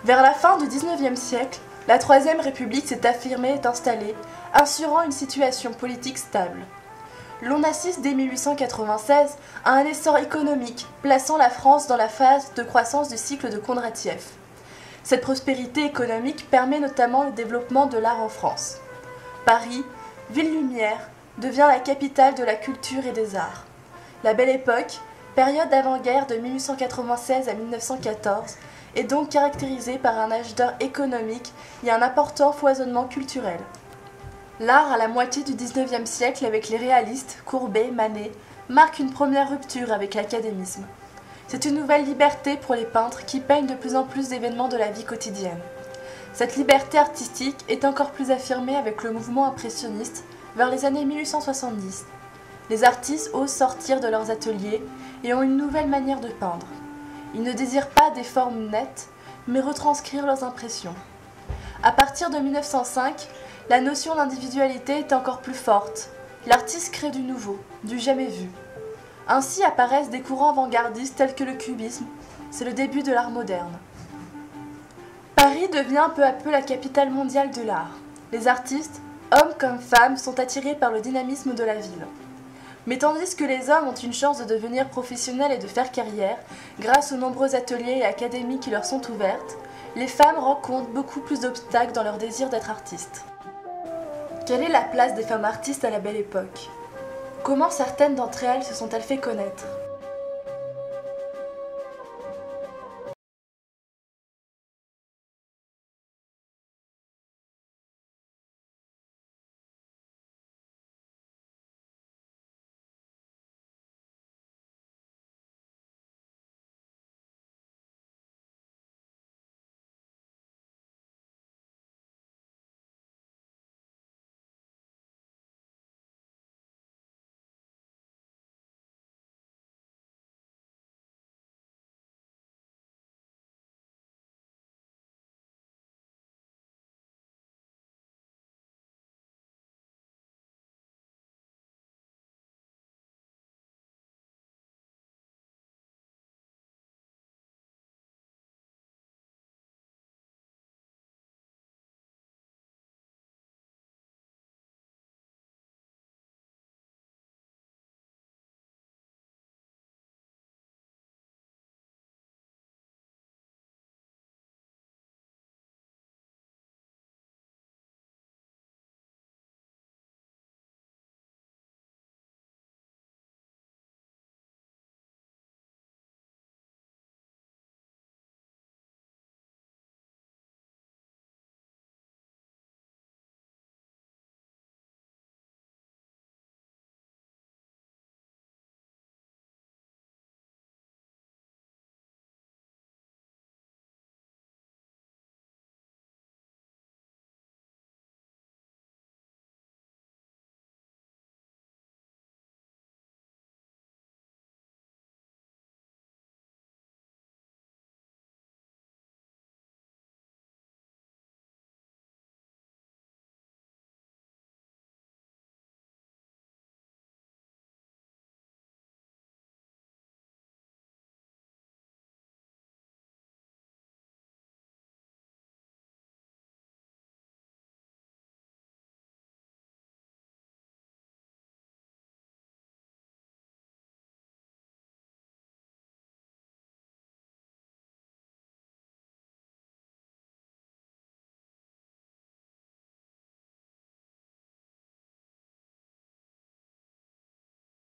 Vers la fin du XIXe siècle, la Troisième République s'est affirmée et installée, assurant une situation politique stable. L'on assiste dès 1896 à un essor économique, plaçant la France dans la phase de croissance du cycle de Kondratiev. Cette prospérité économique permet notamment le développement de l'art en France. Paris, ville lumière, devient la capitale de la culture et des arts. La Belle Époque, période d'avant-guerre de 1896 à 1914, est donc caractérisée par un âge d'or économique et un important foisonnement culturel. L'art à la moitié du XIXe siècle avec les réalistes, Courbet, Manet, marque une première rupture avec l'académisme. C'est une nouvelle liberté pour les peintres qui peignent de plus en plus d'événements de la vie quotidienne. Cette liberté artistique est encore plus affirmée avec le mouvement impressionniste vers les années 1870. Les artistes osent sortir de leurs ateliers et ont une nouvelle manière de peindre. Ils ne désirent pas des formes nettes, mais retranscrire leurs impressions. À partir de 1905, la notion d'individualité est encore plus forte. L'artiste crée du nouveau, du jamais vu. Ainsi apparaissent des courants avant-gardistes tels que le cubisme. C'est le début de l'art moderne. Paris devient peu à peu la capitale mondiale de l'art. Les artistes, hommes comme femmes, sont attirés par le dynamisme de la ville. Mais tandis que les hommes ont une chance de devenir professionnels et de faire carrière, grâce aux nombreux ateliers et académies qui leur sont ouvertes, les femmes rencontrent beaucoup plus d'obstacles dans leur désir d'être artistes. Quelle est la place des femmes artistes à la Belle Époque ? Comment certaines d'entre elles se sont-elles fait connaître ?